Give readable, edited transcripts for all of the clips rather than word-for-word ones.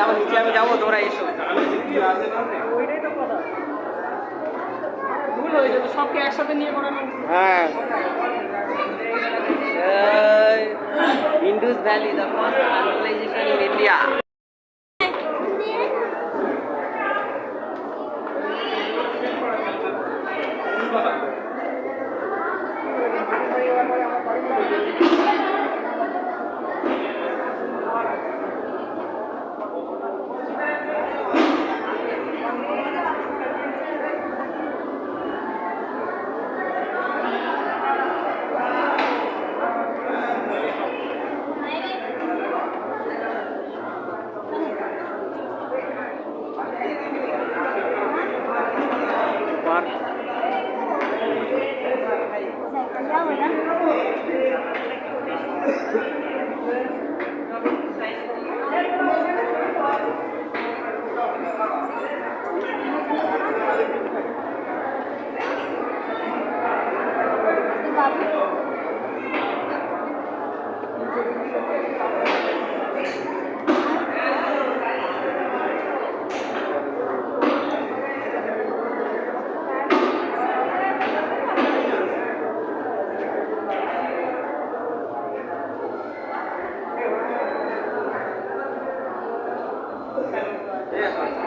আবার নিচে আমি যাবো, তোমরা এসো। ওইটাই তো কথা, ভুল হয়ে যেত সবকে একসাথে নিয়ে করানো। হ্যাঁ, Indus Valley, the first urbanization in India.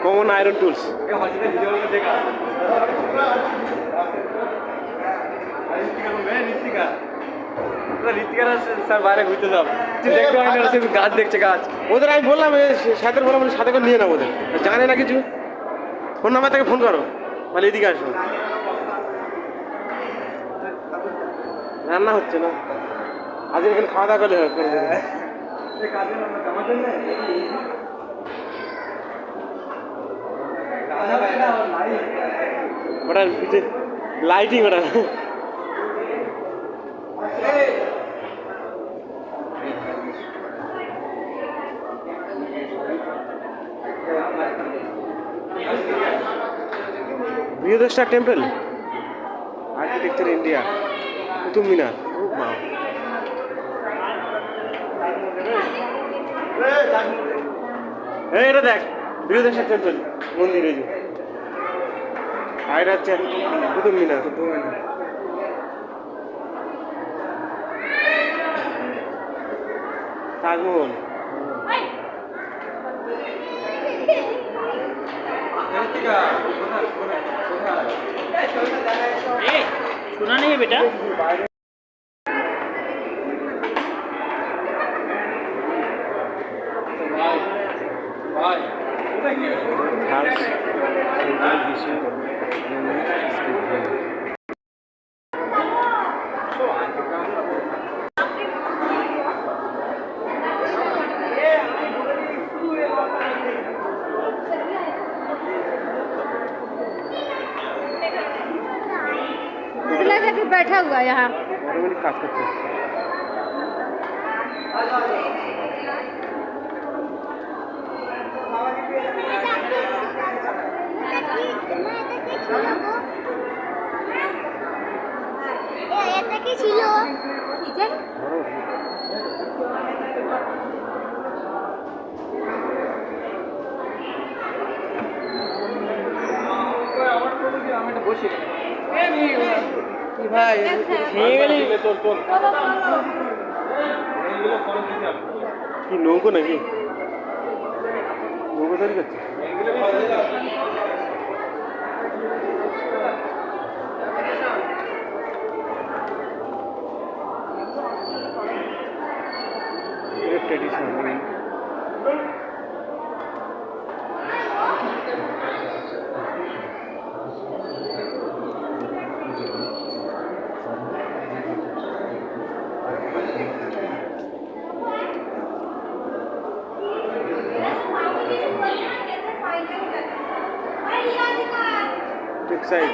Common iron tools. Sir বাইরে ঘুরতে যাও, দেখতে হয় না, গাছ দেখছে গাছ। ওদের আমি বললাম সাথে বললাম সাথে করে নিয়ে নাও, ওদের জানে না কিছু। ফোন নাম্বার থেকে ফোন করো, বলে এদিকে আসো। রান্না হচ্ছে না, আজ এখানে খাওয়া দাওয়া করলে করে দেবে। ওটার পিছিয়ে লাইটিং ওটা। Brihadeeswara temple, architecture India, Qutub Minar. এই এটা দেখ, বৃহদেশ্বর টেম্পল মন্দির, এই যে আর হচ্ছে কুতুব মিনার। তাজমহল। सुना नहीं है बेटा? बैठा हुआ यहाँ কাজ করছে। এটা কি ছিল? ভাই কি নৌকো নাকি? নৌকো তৈরি করছে। Traditional textile.